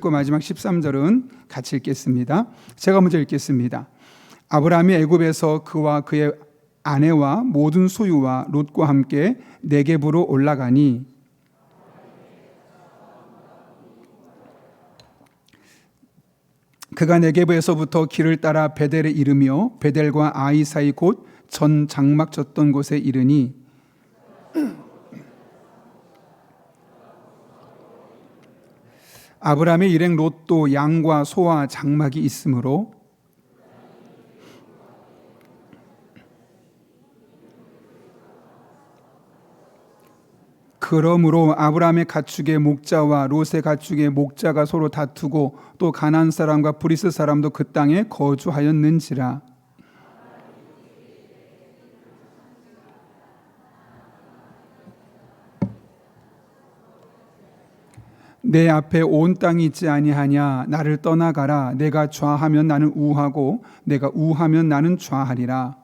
읽고 마지막 13절은 같이 읽겠습니다. 제가 먼저 읽겠습니다. 아브라함이 애굽에서 그와 그의 아내와 모든 소유와 롯과 함께 네겝으로 올라가니 그가 네겝에서부터 길을 따라 베델에 이르며 베델과 아이 사이 곧 전 장막 졌던 곳에 이르니 아브라함의 일행 롯도 양과 소와 장막이 있으므로 그러므로 아브라함의 가축의 목자와 롯의 가축의 목자가 서로 다투고 또 가나안 사람과 브리스 사람도 그 땅에 거주하였는지라. 내 앞에 온 땅이 있지 아니하냐. 나를 떠나가라. 내가 좌하면 나는 우하고 내가 우하면 나는 좌하리라.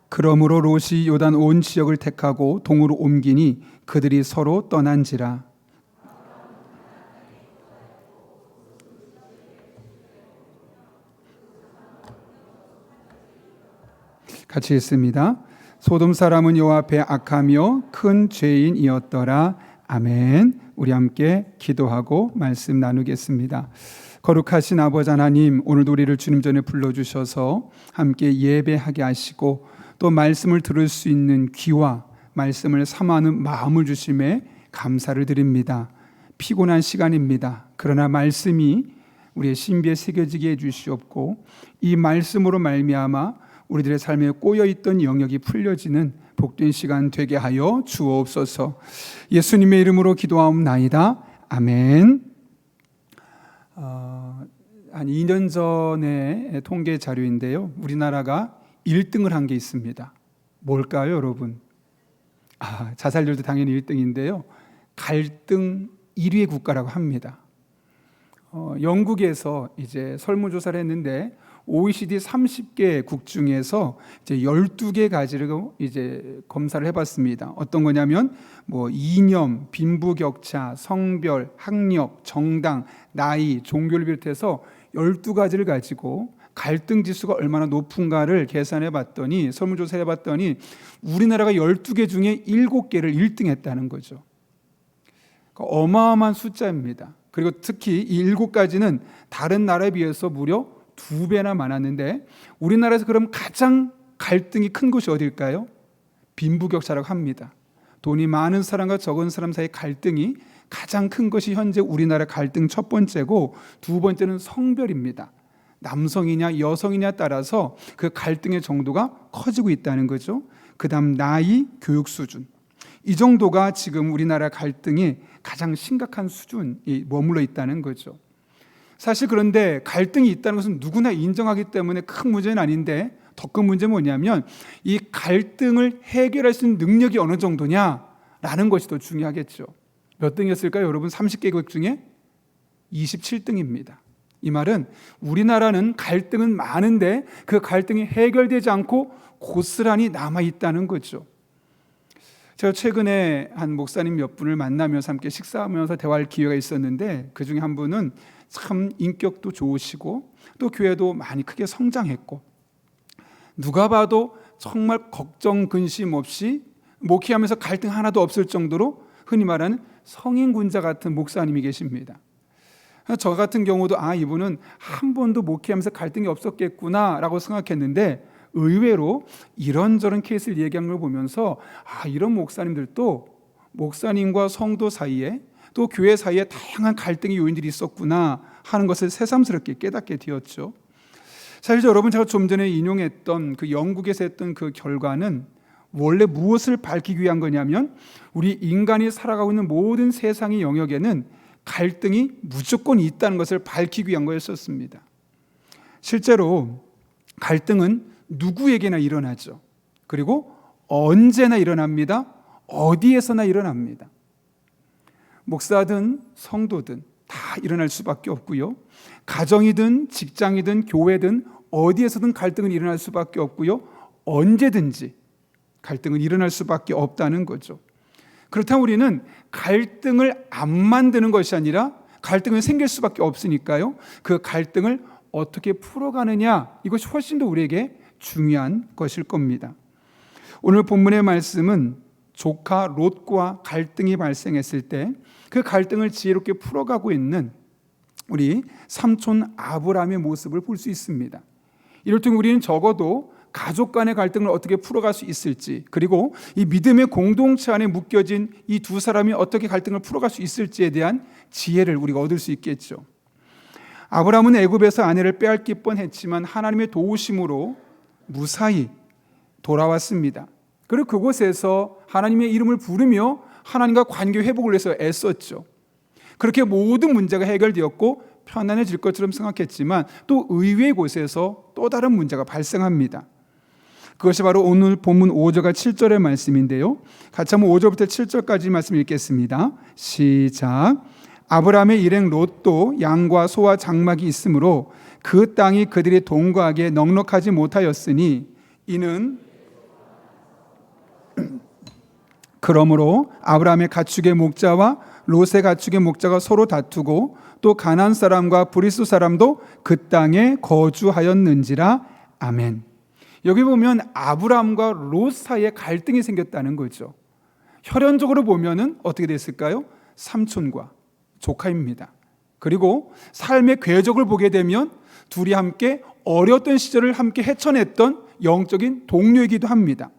그러므로 롯이 요단 온 지역을 택하고 동으로 옮기니 그들이 서로 떠난지라. 같이 읽습니다. 소돔 사람은 여호와 앞에 악하며 큰 죄인이었더라. 아멘. 우리 함께 기도하고 말씀 나누겠습니다. 거룩하신 아버지 하나님, 오늘도 우리를 주님 전에 불러주셔서 함께 예배하게 하시고 또 말씀을 들을 수 있는 귀와 말씀을 삼하는 마음을 주심에 감사를 드립니다. 피곤한 시간입니다. 그러나 말씀이 우리의 신비에 새겨지게 해주시옵고 이 말씀으로 말미암아 우리들의 삶에 꼬여있던 영역이 풀려지는 복된 시간 되게 하여 주옵소서. 예수님의 이름으로 기도하옵나이다. 아멘. 한 2년 전의 통계 자료인데요, 우리나라가 1등을 한 게 있습니다. 뭘까요, 여러분? 자살률도 당연히 1등인데요, 갈등 1위의 국가라고 합니다. 영국에서 이제 설문조사를 했는데 OECD 30개국 중에서 이제 12개 가지고 이제 검사를 해봤습니다. 어떤 거냐면 이념, 빈부격차, 성별, 학력, 정당, 나이, 종교를 비롯해서 12가지를 가지고 갈등 지수가 얼마나 높은가를 계산해 봤더니, 설문조사해 봤더니 우리나라가 12개 중에 7개를 1등 했다는 거죠. 그러니까 어마어마한 숫자입니다. 그리고 특히 이 7가지는 다른 나라에 비해서 무려 2배나 많았는데, 우리나라에서 그럼 가장 갈등이 큰 곳이 어딜까요? 빈부격차라고 합니다. 돈이 많은 사람과 적은 사람 사이 갈등이 가장 큰 것이 현재 우리나라 갈등 첫 번째고, 두 번째는 성별입니다. 남성이냐 여성이냐 따라서 그 갈등의 정도가 커지고 있다는 거죠. 그 다음 나이, 교육 수준, 이 정도가 지금 우리나라 갈등이 가장 심각한 수준이 머물러 있다는 거죠. 사실 그런데 갈등이 있다는 것은 누구나 인정하기 때문에 큰 문제는 아닌데, 더 큰 문제는 뭐냐면 이 갈등을 해결할 수 있는 능력이 어느 정도냐라는 것이 더 중요하겠죠. 몇 등이었을까요, 여러분? 30개국 중에 27등입니다. 이 말은 우리나라는 갈등은 많은데 그 갈등이 해결되지 않고 고스란히 남아있다는 거죠. 제가 최근에 한 목사님 몇 분을 만나면서 함께 식사하면서 대화할 기회가 있었는데, 그 중에 한 분은 참 인격도 좋으시고 또 교회도 많이 크게 성장했고 누가 봐도 정말 걱정 근심 없이 목회하면서 갈등 하나도 없을 정도로 흔히 말하는 성인군자 같은 목사님이 계십니다. 저 같은 경우도 이분은 한 번도 목회하면서 갈등이 없었겠구나 라고 생각했는데, 의외로 이런저런 케이스를 얘기한 걸 보면서 이런 목사님들도 목사님과 성도 사이에 또 교회 사이에 다양한 갈등의 요인들이 있었구나 하는 것을 새삼스럽게 깨닫게 되었죠. 사실 여러분, 제가 좀 전에 인용했던 그 영국에서 했던 그 결과는 원래 무엇을 밝히기 위한 거냐면, 우리 인간이 살아가고 있는 모든 세상의 영역에는 갈등이 무조건 있다는 것을 밝히기 위한 거였었습니다. 실제로 갈등은 누구에게나 일어나죠. 그리고 언제나 일어납니다. 어디에서나 일어납니다. 목사든 성도든 다 일어날 수밖에 없고요. 가정이든 직장이든 교회든 어디에서든 갈등은 일어날 수밖에 없고요. 언제든지 갈등은 일어날 수밖에 없다는 거죠. 그렇다면 우리는 갈등을 안 만드는 것이 아니라 갈등은 생길 수밖에 없으니까요. 그 갈등을 어떻게 풀어가느냐, 이것이 훨씬 더 우리에게 중요한 것일 겁니다. 오늘 본문의 말씀은 조카 롯과 갈등이 발생했을 때 그 갈등을 지혜롭게 풀어가고 있는 우리 삼촌 아브라함의 모습을 볼 수 있습니다. 이럴 때 우리는 적어도 가족 간의 갈등을 어떻게 풀어갈 수 있을지, 그리고 이 믿음의 공동체 안에 묶여진 이 두 사람이 어떻게 갈등을 풀어갈 수 있을지에 대한 지혜를 우리가 얻을 수 있겠죠. 아브라함은 애굽에서 아내를 빼앗길 뻔했지만 하나님의 도우심으로 무사히 돌아왔습니다. 그리고 그곳에서 하나님의 이름을 부르며 하나님과 관계 회복을 위해서 애썼죠. 그렇게 모든 문제가 해결되었고 편안해질 것처럼 생각했지만 또 의외의 곳에서 또 다른 문제가 발생합니다. 그것이 바로 오늘 본문 5절과 7절의 말씀인데요. 같이 한번 5절부터 7절까지 말씀 읽겠습니다. 시작. 아브라함의 일행 롯도 양과 소와 장막이 있으므로 그 땅이 그들이 동거하기에 넉넉하지 못하였으니 이는 그러므로 아브라함의 가축의 목자와 롯의 가축의 목자가 서로 다투고 또 가나안 사람과 브리스 사람도 그 땅에 거주하였는지라. 아멘. 여기 보면 아브라함과 롯 사이에 갈등이 생겼다는 거죠. 혈연적으로 보면은 어떻게 됐을까요? 삼촌과 조카입니다. 그리고 삶의 궤적을 보게 되면 둘이 함께 어렸던 시절을 함께 헤쳐냈던 영적인 동료이기도 합니다.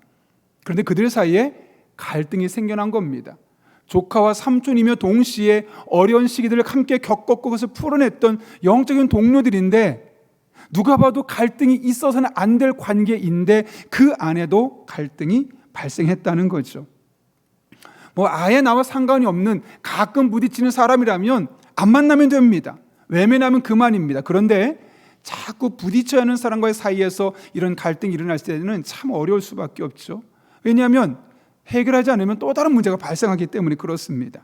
그런데 그들 사이에 갈등이 생겨난 겁니다. 조카와 삼촌이며 동시에 어려운 시기들을 함께 겪었고 그것을 풀어냈던 영적인 동료들인데 누가 봐도 갈등이 있어서는 안 될 관계인데 그 안에도 갈등이 발생했다는 거죠. 아예 나와 상관이 없는 가끔 부딪히는 사람이라면 안 만나면 됩니다. 외면하면 그만입니다. 그런데 자꾸 부딪혀야 하는 사람과의 사이에서 이런 갈등이 일어날 때는 참 어려울 수밖에 없죠. 왜냐하면 해결하지 않으면 또 다른 문제가 발생하기 때문에 그렇습니다.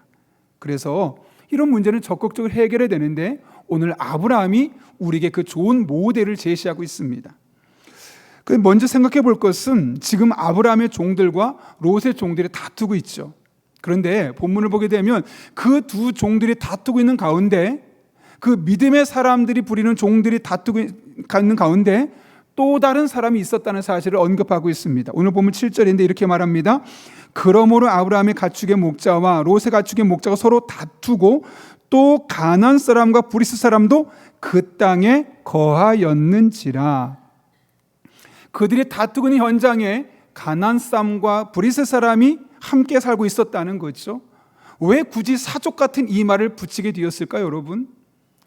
그래서 이런 문제는 적극적으로 해결해야 되는데 오늘 아브라함이 우리에게 그 좋은 모델을 제시하고 있습니다. 먼저 생각해 볼 것은 지금 아브라함의 종들과 롯의 종들이 다투고 있죠. 그런데 본문을 보게 되면 그 두 종들이 다투고 있는 가운데 그 믿음의 사람들이 부리는 종들이 다투고 있는 가운데 또 다른 사람이 있었다는 사실을 언급하고 있습니다. 오늘 보면 7절인데 이렇게 말합니다. 그러므로 아브라함의 가축의 목자와 롯의 가축의 목자가 서로 다투고 또 가나안 사람과 브리스 사람도 그 땅에 거하였는지라. 그들이 다투고 있는 현장에 가나안 사람과 브리스 사람이 함께 살고 있었다는 거죠. 왜 굳이 사족 같은 이 말을 붙이게 되었을까요, 여러분?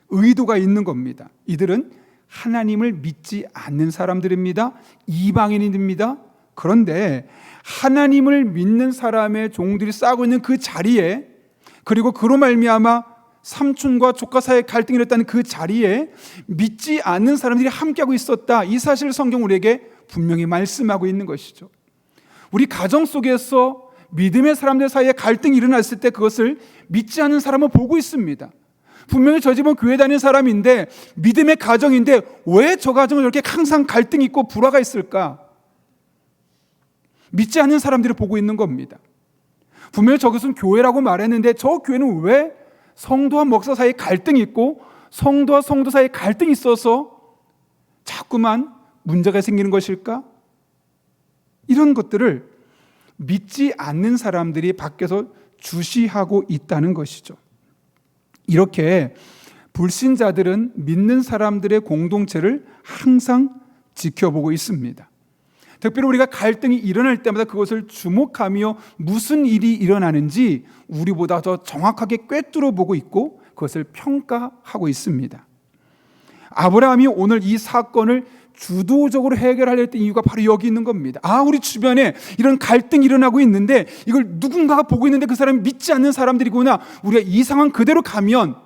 의도가 있는 겁니다. 이들은 하나님을 믿지 않는 사람들입니다. 이방인입니다. 그런데 하나님을 믿는 사람의 종들이 싸우고 있는 그 자리에, 그리고 그로 말미암아 삼촌과 조카 사이의 갈등이 일어났다는 그 자리에 믿지 않는 사람들이 함께하고 있었다. 이 사실을 성경 우리에게 분명히 말씀하고 있는 것이죠. 우리 가정 속에서 믿음의 사람들 사이에 갈등이 일어났을 때 그것을 믿지 않는 사람은 보고 있습니다. 분명히 저 집은 교회 다니는 사람인데 믿음의 가정인데 왜 저 가정은 이렇게 항상 갈등이 있고 불화가 있을까? 믿지 않는 사람들이 보고 있는 겁니다. 분명히 저것은 교회라고 말했는데 저 교회는 왜 성도와 목사 사이에 갈등이 있고 성도와 성도 사이에 갈등이 있어서 자꾸만 문제가 생기는 것일까? 이런 것들을 믿지 않는 사람들이 밖에서 주시하고 있다는 것이죠. 이렇게 불신자들은 믿는 사람들의 공동체를 항상 지켜보고 있습니다. 특별히 우리가 갈등이 일어날 때마다 그것을 주목하며 무슨 일이 일어나는지 우리보다 더 정확하게 꿰뚫어 보고 있고 그것을 평가하고 있습니다. 아브라함이 오늘 이 사건을 주도적으로 해결하려 했던 이유가 바로 여기 있는 겁니다. 우리 주변에 이런 갈등이 일어나고 있는데 이걸 누군가가 보고 있는데 그 사람이 믿지 않는 사람들이구나. 우리가 이 상황 그대로 가면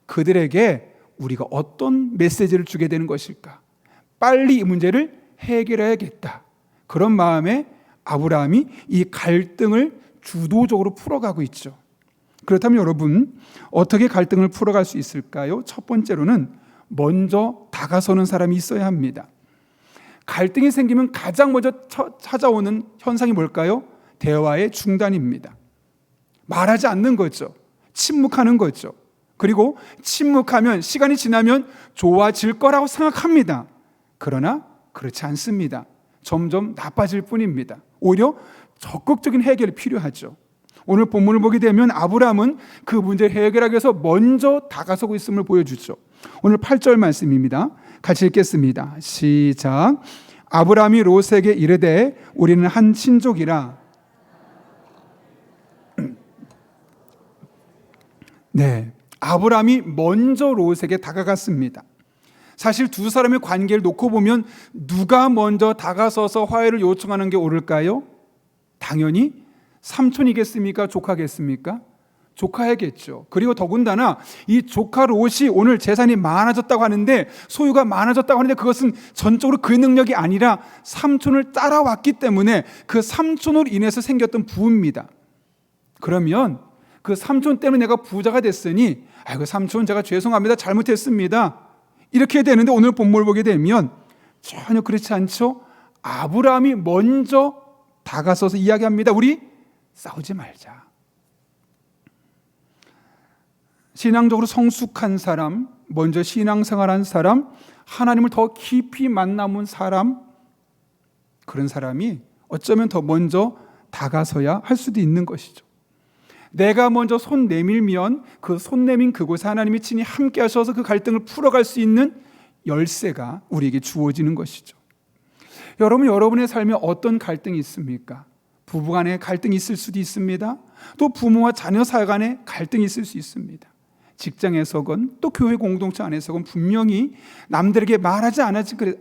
그들에게 우리가 어떤 메시지를 주게 되는 것일까? 빨리 이 문제를 해결해야겠다. 그런 마음에 아브라함이 이 갈등을 주도적으로 풀어가고 있죠. 그렇다면 여러분, 어떻게 갈등을 풀어갈 수 있을까요? 첫 번째로는 먼저 다가서는 사람이 있어야 합니다. 갈등이 생기면 가장 먼저 찾아오는 현상이 뭘까요? 대화의 중단입니다. 말하지 않는 거죠. 침묵하는 거죠. 그리고 침묵하면 시간이 지나면 좋아질 거라고 생각합니다. 그러나 그렇지 않습니다. 점점 나빠질 뿐입니다. 오히려 적극적인 해결이 필요하죠. 오늘 본문을 보게 되면 아브라함은 그 문제를 해결하기 위해서 먼저 다가서고 있음을 보여주죠. 오늘 8절 말씀입니다. 같이 읽겠습니다. 시작. 아브라함이 롯에게 이르되 우리는 한 친족이라. 네, 아브라함이 먼저 롯에게 다가갔습니다. 사실 두 사람의 관계를 놓고 보면 누가 먼저 다가서서 화해를 요청하는 게 옳을까요? 당연히 삼촌이겠습니까? 조카겠습니까? 조카야겠죠. 그리고 더군다나 이 조카 롯이 오늘 재산이 많아졌다고 하는데, 소유가 많아졌다고 하는데 그것은 전적으로 그의 능력이 아니라 삼촌을 따라왔기 때문에 그 삼촌으로 인해서 생겼던 부입니다. 그러면 그 삼촌 때문에 내가 부자가 됐으니 아이고 삼촌 제가 죄송합니다. 잘못했습니다. 이렇게 되는데 오늘 본문을 보게 되면 전혀 그렇지 않죠. 아브라함이 먼저 다가서서 이야기합니다. 우리 싸우지 말자. 신앙적으로 성숙한 사람, 먼저 신앙생활한 사람, 하나님을 더 깊이 만나본 사람, 그런 사람이 어쩌면 더 먼저 다가서야 할 수도 있는 것이죠. 내가 먼저 손 내밀면 그 손 내민 그곳에 하나님이 친히 함께 하셔서 그 갈등을 풀어갈 수 있는 열쇠가 우리에게 주어지는 것이죠. 여러분의 삶에 어떤 갈등이 있습니까? 부부 간에 갈등이 있을 수도 있습니다. 또 부모와 자녀 사이 간에 갈등이 있을 수 있습니다. 직장에서건 또 교회 공동체 안에서건 분명히 남들에게 말하지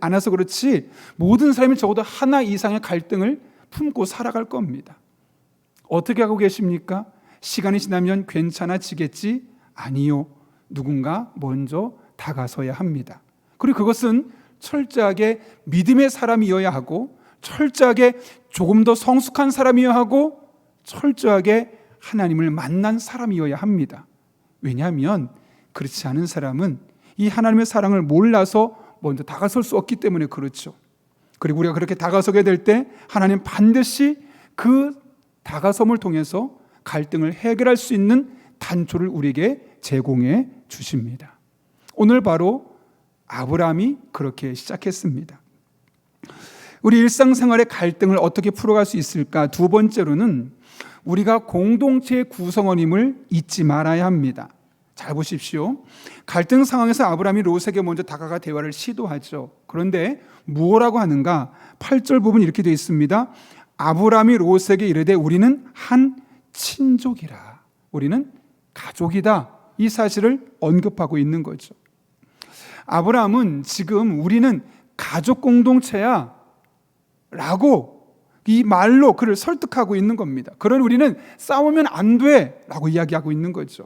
않아서 그렇지 모든 사람이 적어도 하나 이상의 갈등을 품고 살아갈 겁니다. 어떻게 하고 계십니까? 시간이 지나면 괜찮아지겠지? 아니요. 누군가 먼저 다가서야 합니다. 그리고 그것은 철저하게 믿음의 사람이어야 하고, 철저하게 조금 더 성숙한 사람이어야 하고, 철저하게 하나님을 만난 사람이어야 합니다. 왜냐하면 그렇지 않은 사람은 이 하나님의 사랑을 몰라서 먼저 다가설 수 없기 때문에 그렇죠. 그리고 우리가 그렇게 다가서게 될 때 하나님 반드시 그 다가섬을 통해서 갈등을 해결할 수 있는 단초를 우리에게 제공해 주십니다. 오늘 바로 아브라함이 그렇게 시작했습니다. 우리 일상생활의 갈등을 어떻게 풀어갈 수 있을까? 두 번째로는 우리가 공동체의 구성원임을 잊지 말아야 합니다. 잘 보십시오. 갈등 상황에서 아브라함이 롯에게 먼저 다가가 대화를 시도하죠. 그런데 무엇라고 하는가? 8절 부분 이렇게 되어 있습니다. 아브라함이 롯에게 이르되 우리는 한 친족이라. 우리는 가족이다. 이 사실을 언급하고 있는 거죠. 아브라함은 지금 우리는 가족 공동체야 라고 이 말로 그를 설득하고 있는 겁니다. 그런 우리는 싸우면 안 돼 라고 이야기하고 있는 거죠.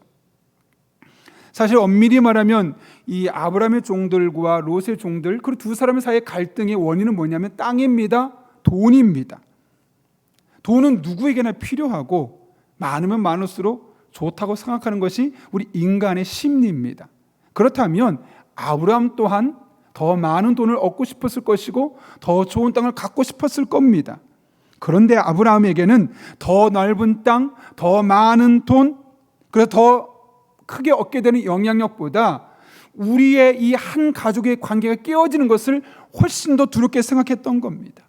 사실 엄밀히 말하면 이 아브라함의 종들과 롯의 종들, 그리고 두 사람의 사이의 갈등의 원인은 뭐냐면 땅입니다. 돈입니다. 돈은 누구에게나 필요하고 많으면 많을수록 좋다고 생각하는 것이 우리 인간의 심리입니다. 그렇다면 아브라함 또한 더 많은 돈을 얻고 싶었을 것이고 더 좋은 땅을 갖고 싶었을 겁니다. 그런데 아브라함에게는 더 넓은 땅, 더 많은 돈, 그래서 더 크게 얻게 되는 영향력보다 우리의 이 한 가족의 관계가 깨어지는 것을 훨씬 더 두렵게 생각했던 겁니다.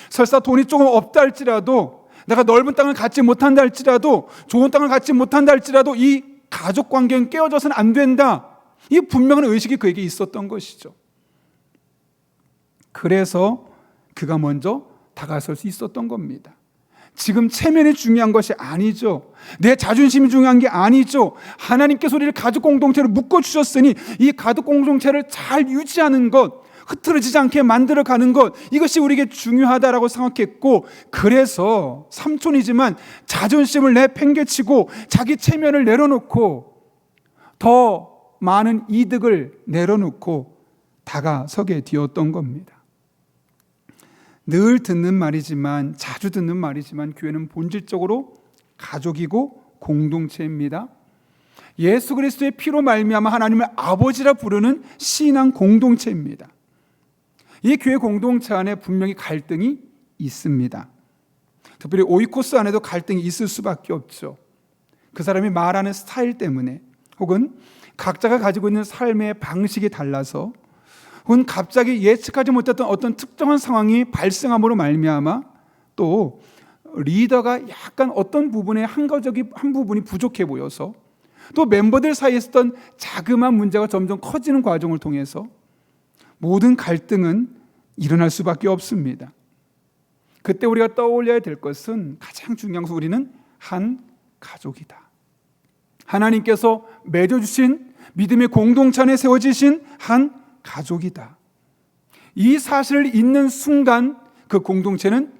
설사 돈이 조금 없다 할지라도, 내가 넓은 땅을 갖지 못한다 할지라도, 좋은 땅을 갖지 못한다 할지라도 이 가족 관계는 깨어져서는 안 된다. 이 분명한 의식이 그에게 있었던 것이죠. 그래서 그가 먼저 다가설 수 있었던 겁니다. 지금 체면이 중요한 것이 아니죠. 내 자존심이 중요한 게 아니죠. 하나님께서 우리를 가족 공동체로 묶어주셨으니 이 가족 공동체를 잘 유지하는 것, 흐트러지지 않게 만들어가는 것, 이것이 우리에게 중요하다라고 생각했고, 그래서 삼촌이지만 자존심을 내팽개치고 자기 체면을 내려놓고 더 많은 이득을 내려놓고 다가서게 되었던 겁니다. 늘 듣는 말이지만, 자주 듣는 말이지만 교회는 본질적으로 가족이고 공동체입니다. 예수 그리스도의 피로 말미암아 하나님을 아버지라 부르는 신앙 공동체입니다. 이 교회 공동체 안에 분명히 갈등이 있습니다. 특별히 오이코스 안에도 갈등이 있을 수밖에 없죠. 그 사람이 말하는 스타일 때문에, 혹은 각자가 가지고 있는 삶의 방식이 달라서, 혹은 갑자기 예측하지 못했던 어떤 특정한 상황이 발생함으로 말미암아 또 리더가 약간 어떤 부분에 한 부분이 부족해 보여서, 또 멤버들 사이에 있었던 자그마한 문제가 점점 커지는 과정을 통해서 모든 갈등은 일어날 수밖에 없습니다. 그때 우리가 떠올려야 될 것은, 가장 중요한 것은 우리는 한 가족이다. 하나님께서 맺어주신 믿음의 공동체 안에 세워지신 한 가족이다. 이 사실을 잊는 순간 그 공동체는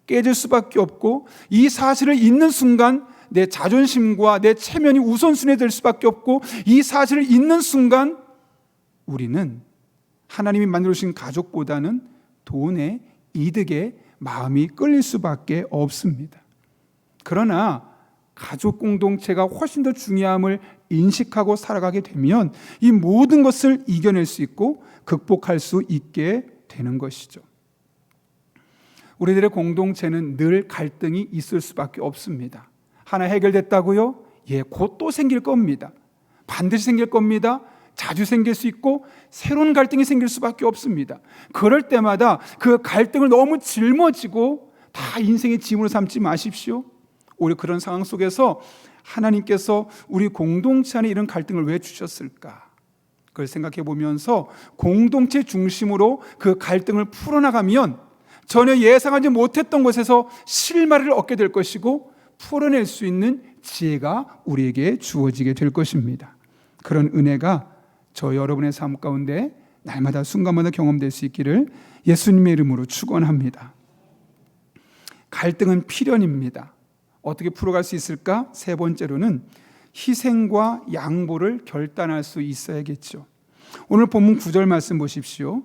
깨질 수밖에 없고, 이 사실을 잊는 순간 내 자존심과 내 체면이 우선순위 될 수밖에 없고, 이 사실을 잊는 순간 우리는 하나님이 만들어주신 가족보다는 돈의 이득에 마음이 끌릴 수밖에 없습니다. 그러나 가족 공동체가 훨씬 더 중요함을 인식하고 살아가게 되면 이 모든 것을 이겨낼 수 있고 극복할 수 있게 되는 것이죠. 우리들의 공동체는 늘 갈등이 있을 수밖에 없습니다. 하나 해결됐다고요? 예, 곧 또 생길 겁니다. 반드시 생길 겁니다. 자주 생길 수 있고 새로운 갈등이 생길 수밖에 없습니다. 그럴 때마다 그 갈등을 너무 짊어지고 다 인생의 짐으로 삼지 마십시오. 오히려 그런 상황 속에서 하나님께서 우리 공동체 안에 이런 갈등을 왜 주셨을까? 그걸 생각해 보면서 공동체 중심으로 그 갈등을 풀어나가면 전혀 예상하지 못했던 곳에서 실마리를 얻게 될 것이고, 풀어낼 수 있는 지혜가 우리에게 주어지게 될 것입니다. 그런 은혜가 저 여러분의 삶 가운데 날마다 순간마다 경험될 수 있기를 예수님의 이름으로 축원합니다. 갈등은 필연입니다. 어떻게 풀어갈 수 있을까? 세 번째로는 희생과 양보를 결단할 수 있어야겠죠. 오늘 본문 9절 말씀 보십시오.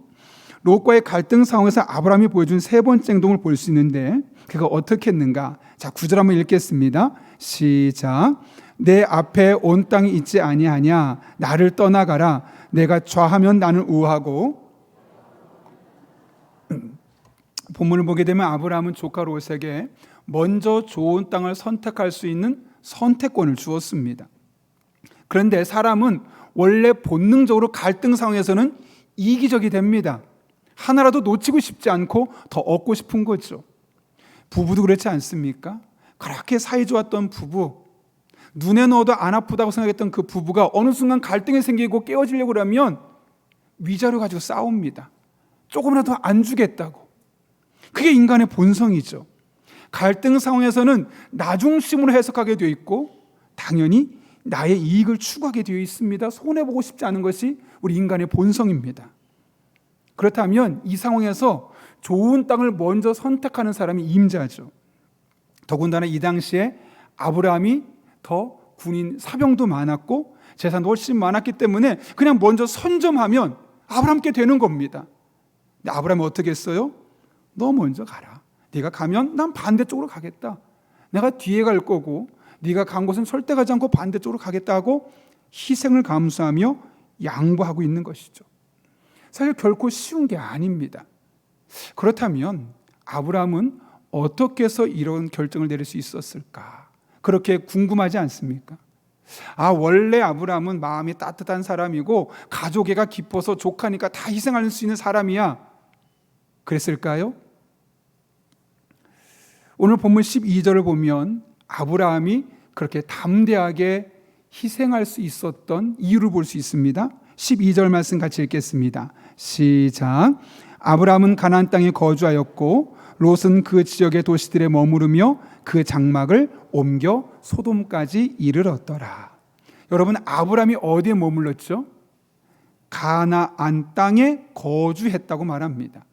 롯과의 갈등 상황에서 아브라함이 보여준 세 번째 행동을 볼 수 있는데, 그가 어떻게 했는가? 자, 9절 한번 읽겠습니다. 시작. 내 앞에 온 땅이 있지 아니하냐? 나를 떠나가라. 내가 좌하면 나는 우하고. 본문을 보게 되면 아브라함은 조카 롯에게 먼저 좋은 땅을 선택할 수 있는 선택권을 주었습니다. 그런데 사람은 원래 본능적으로 갈등 상황에서는 이기적이 됩니다. 하나라도 놓치고 싶지 않고 더 얻고 싶은 거죠. 부부도 그렇지 않습니까? 그렇게 사이 좋았던 부부, 눈에 넣어도 안 아프다고 생각했던 그 부부가 어느 순간 갈등이 생기고 깨어지려고 하면 위자료 가지고 싸웁니다. 조금이라도 안 주겠다고. 그게 인간의 본성이죠. 갈등 상황에서는 나 중심으로 해석하게 되어 있고, 당연히 나의 이익을 추구하게 되어 있습니다. 손해보고 싶지 않은 것이 우리 인간의 본성입니다. 그렇다면 이 상황에서 좋은 땅을 먼저 선택하는 사람이 임자죠. 더군다나 이 당시에 아브라함이 더 군인 사병도 많았고 재산도 훨씬 많았기 때문에 그냥 먼저 선점하면 아브라함께 되는 겁니다. 근데 아브라함이 어떻게 했어요? 너 먼저 가라. 네가 가면 난 반대쪽으로 가겠다. 내가 뒤에 갈 거고 네가 간 곳은 절대 가지 않고 반대쪽으로 가겠다 하고 희생을 감수하며 양보하고 있는 것이죠. 사실 결코 쉬운 게 아닙니다. 그렇다면 아브라함은 어떻게 해서 이런 결정을 내릴 수 있었을까? 그렇게 궁금하지 않습니까? 원래 아브라함은 마음이 따뜻한 사람이고 가족애가 깊어서 조카니까 다 희생할 수 있는 사람이야. 그랬을까요? 오늘 본문 12절을 보면 아브라함이 그렇게 담대하게 희생할 수 있었던 이유를 볼 수 있습니다. 12절 말씀 같이 읽겠습니다. 시작. 아브라함은 가나안 땅에 거주하였고 롯은 그 지역의 도시들에 머무르며 그 장막을 옮겨 소돔까지 이르렀더라. 여러분, 아브라함이 어디에 머물렀죠? 가나안 땅에 거주했다고 말합니다.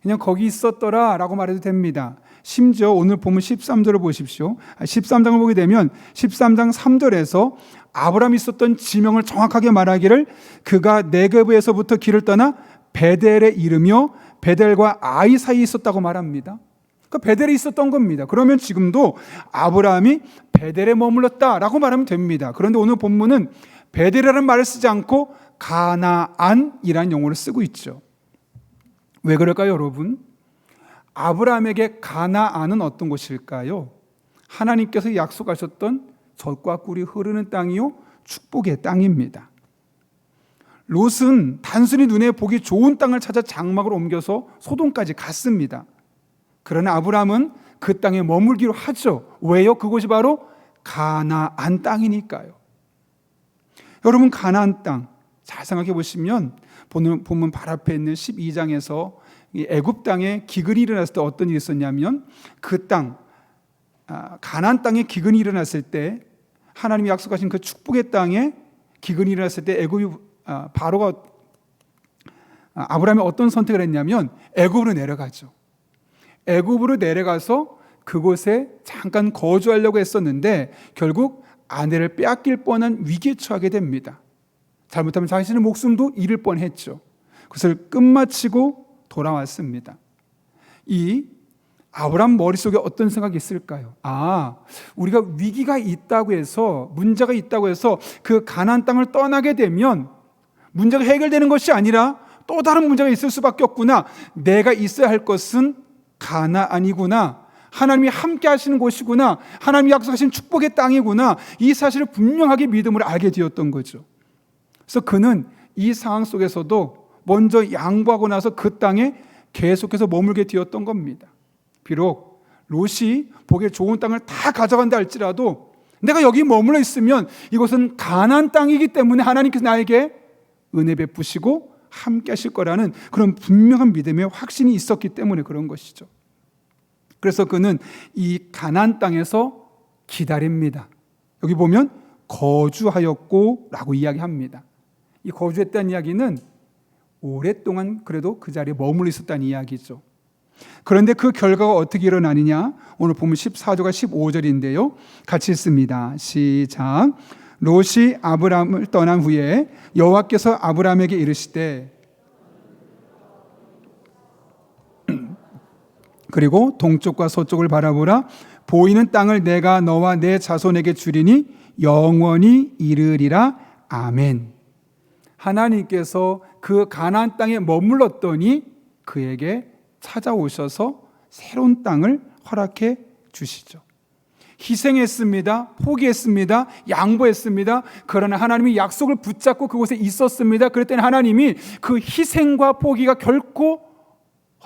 그냥 거기 있었더라 라고 말해도 됩니다. 심지어 오늘 보면 13절을 보십시오. 13장을 보게 되면 13장 3절에서 아브라함이 있었던 지명을 정확하게 말하기를 그가 네게브에서부터 길을 떠나 베델에 이르며 베델과 아이 사이에 있었다고 말합니다. 그러니까 그 베델에 있었던 겁니다. 그러면 지금도 아브라함이 베델에 머물렀다라고 말하면 됩니다. 그런데 오늘 본문은 베델이라는 말을 쓰지 않고 가나안이라는 용어를 쓰고 있죠. 왜 그럴까요, 여러분? 아브라함에게 가나안은 어떤 곳일까요? 하나님께서 약속하셨던 젖과 꿀이 흐르는 땅이요 축복의 땅입니다. 롯은 단순히 눈에 보기 좋은 땅을 찾아 장막을 옮겨서 소돔까지 갔습니다. 그러나 아브라함은 그 땅에 머물기로 하죠. 왜요? 그곳이 바로 가나안 땅이니까요. 여러분, 가나안 땅 잘 생각해 보시면 본문 바로 앞에 있는 12장에서 애굽 땅에 기근이 일어났을 때 어떤 일이 있었냐면 그 땅, 가나안 땅에 기근이 일어났을 때 하나님이 약속하신 그 축복의 땅에 기근이 일어났을 때 애굽이 바로가 아브라함이 어떤 선택을 했냐면 애굽으로 내려가죠. 애굽으로 내려가서 그곳에 잠깐 거주하려고 했었는데 결국 아내를 빼앗길 뻔한 위기에 처하게 됩니다. 잘못하면 자신의 목숨도 잃을 뻔했죠. 그것을 끝마치고 돌아왔습니다. 이 아브라함 머릿속에 어떤 생각이 있을까요? 우리가 위기가 있다고 해서, 문제가 있다고 해서 그 가나안 땅을 떠나게 되면 문제가 해결되는 것이 아니라 또 다른 문제가 있을 수밖에 없구나. 내가 있어야 할 것은 가나안이구나. 하나님이 함께 하시는 곳이구나. 하나님이 약속하신 축복의 땅이구나. 이 사실을 분명하게 믿음으로 알게 되었던 거죠. 그래서 그는 이 상황 속에서도 먼저 양보하고 나서 그 땅에 계속해서 머물게 되었던 겁니다. 비록 롯이 보기에 좋은 땅을 다 가져간다 할지라도 내가 여기 머물러 있으면 이곳은 가나안 땅이기 때문에 하나님께서 나에게 은혜 베푸시고 함께 하실 거라는 그런 분명한 믿음의 확신이 있었기 때문에 그런 것이죠. 그래서 그는 이 가나안 땅에서 기다립니다. 여기 보면 거주하였고 라고 이야기합니다. 이 거주했다는 이야기는 오랫동안 그래도 그 자리에 머물러 있었다는 이야기죠. 그런데 그 결과가 어떻게 일어나느냐? 오늘 보면 14절과 15절인데요. 같이 읽습니다. 시작. 롯이 아브람을 떠난 후에 여호와께서 아브람에게 이르시되 그리고 동쪽과 서쪽을 바라보라. 보이는 땅을 내가 너와 내 자손에게 주리니 영원히 이르리라. 아멘. 하나님께서 그 가나안 땅에 머물렀더니 그에게 찾아오셔서 새로운 땅을 허락해 주시죠. 희생했습니다. 포기했습니다. 양보했습니다. 그러나 하나님이 약속을 붙잡고 그곳에 있었습니다. 그랬더니 하나님이 그 희생과 포기가 결코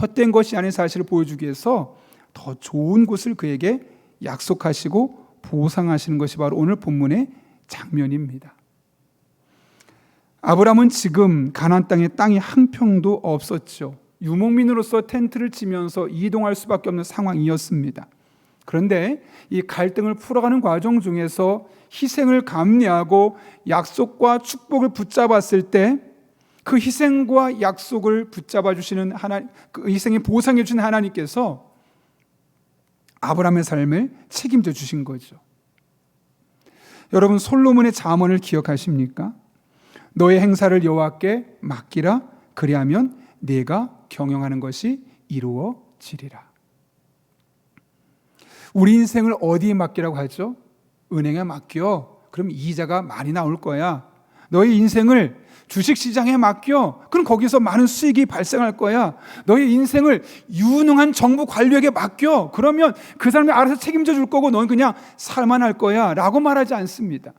헛된 것이 아닌 사실을 보여주기 위해서 더 좋은 곳을 그에게 약속하시고 보상하시는 것이 바로 오늘 본문의 장면입니다. 아브람은 지금 가나안 땅에 땅이 한 평도 없었죠. 유목민으로서 텐트를 치면서 이동할 수밖에 없는 상황이었습니다. 그런데 이 갈등을 풀어가는 과정 중에서 희생을 감내하고 약속과 축복을 붙잡았을 때 그 희생과 약속을 붙잡아 주시는 하나님, 그 희생에 보상해 주신 하나님께서 아브라함의 삶을 책임져 주신 거죠. 여러분, 솔로몬의 잠언을 기억하십니까? 너의 행사를 여호와께 맡기라. 그리하면 네가 경영하는 것이 이루어지리라. 우리 인생을 어디에 맡기라고 하죠? 은행에 맡겨. 그럼 이자가 많이 나올 거야. 너의 인생을 주식시장에 맡겨. 그럼 거기서 많은 수익이 발생할 거야. 너의 인생을 유능한 정부 관료에게 맡겨. 그러면 그 사람이 알아서 책임져 줄 거고 넌 그냥 살만 할 거야 라고 말하지 않습니다.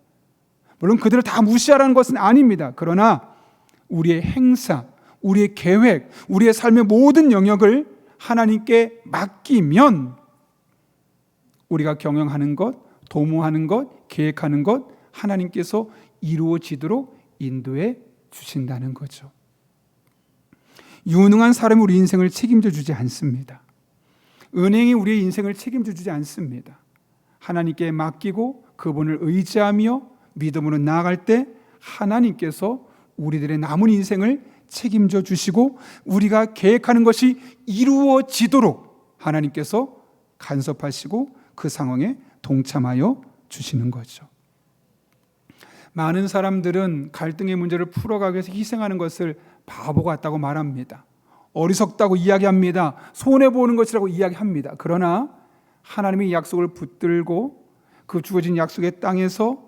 물론 그들을 다 무시하라는 것은 아닙니다. 그러나 우리의 행사, 우리의 계획, 우리의 삶의 모든 영역을 하나님께 맡기면 우리가 경영하는 것, 도모하는 것, 계획하는 것 하나님께서 이루어지도록 인도해 주신다는 거죠. 유능한 사람이 우리 인생을 책임져 주지 않습니다. 은행이 우리의 인생을 책임져 주지 않습니다. 하나님께 맡기고 그분을 의지하며 믿음으로 나아갈 때 하나님께서 우리들의 남은 인생을 책임져 주시고 우리가 계획하는 것이 이루어지도록 하나님께서 간섭하시고 그 상황에 동참하여 주시는 거죠. 많은 사람들은 갈등의 문제를 풀어가기 위해서 희생하는 것을 바보 같다고 말합니다. 어리석다고 이야기합니다. 손해보는 것이라고 이야기합니다. 그러나 하나님의 약속을 붙들고 그 주어진 약속의 땅에서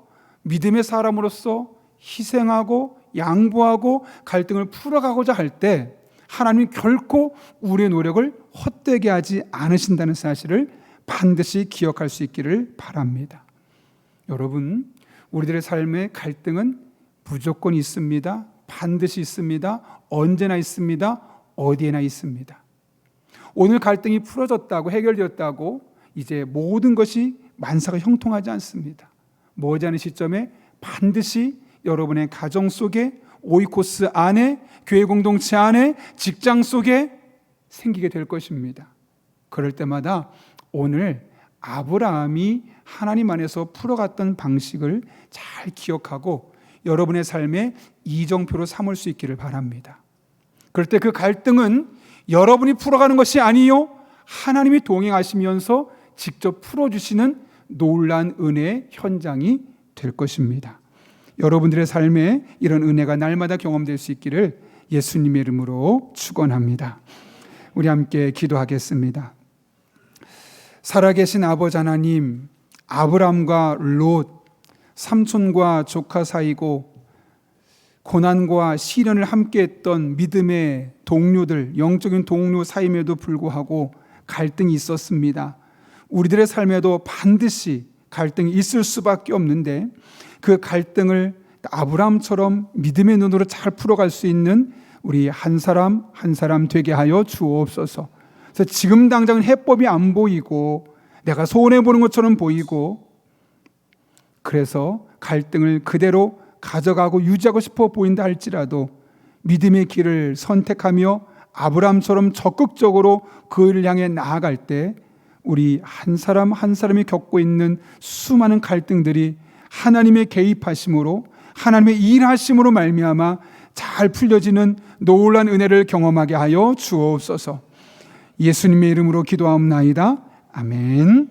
믿음의 사람으로서 희생하고 양보하고 갈등을 풀어가고자 할 때 하나님이 결코 우리의 노력을 헛되게 하지 않으신다는 사실을 반드시 기억할 수 있기를 바랍니다. 여러분, 우리들의 삶의 갈등은 무조건 있습니다. 반드시 있습니다. 언제나 있습니다. 어디에나 있습니다. 오늘 갈등이 풀어졌다고, 해결되었다고 이제 모든 것이 만사가 형통하지 않습니다. 머지않은 시점에 반드시 여러분의 가정 속에, 오이코스 안에, 교회 공동체 안에, 직장 속에 생기게 될 것입니다. 그럴 때마다 오늘 아브라함이 하나님 안에서 풀어갔던 방식을 잘 기억하고 여러분의 삶의 이정표로 삼을 수 있기를 바랍니다. 그럴 때 그 갈등은 여러분이 풀어가는 것이 아니요, 하나님이 동행하시면서 직접 풀어주시는 놀라운 은혜의 현장이 될 것입니다. 여러분들의 삶에 이런 은혜가 날마다 경험될 수 있기를 예수님의 이름으로 축원합니다. 우리 함께 기도하겠습니다. 살아계신 아버지 하나님, 아브람과 롯, 삼촌과 조카 사이고 고난과 시련을 함께했던 믿음의 동료들, 영적인 동료 사이임에도 불구하고 갈등이 있었습니다. 우리들의 삶에도 반드시 갈등이 있을 수밖에 없는데 그 갈등을 아브라함처럼 믿음의 눈으로 잘 풀어갈 수 있는 우리 한 사람 한 사람 되게 하여 주옵소서. 그래서 지금 당장은 해법이 안 보이고 내가 손해보는 것처럼 보이고 그래서 갈등을 그대로 가져가고 유지하고 싶어 보인다 할지라도 믿음의 길을 선택하며 아브라함처럼 적극적으로 그 일을 향해 나아갈 때 우리 한 사람 한 사람이 겪고 있는 수많은 갈등들이 하나님의 개입하심으로, 하나님의 일하심으로 말미암아 잘 풀려지는 놀라운 은혜를 경험하게 하여 주옵소서. 예수님의 이름으로 기도하옵나이다. 아멘.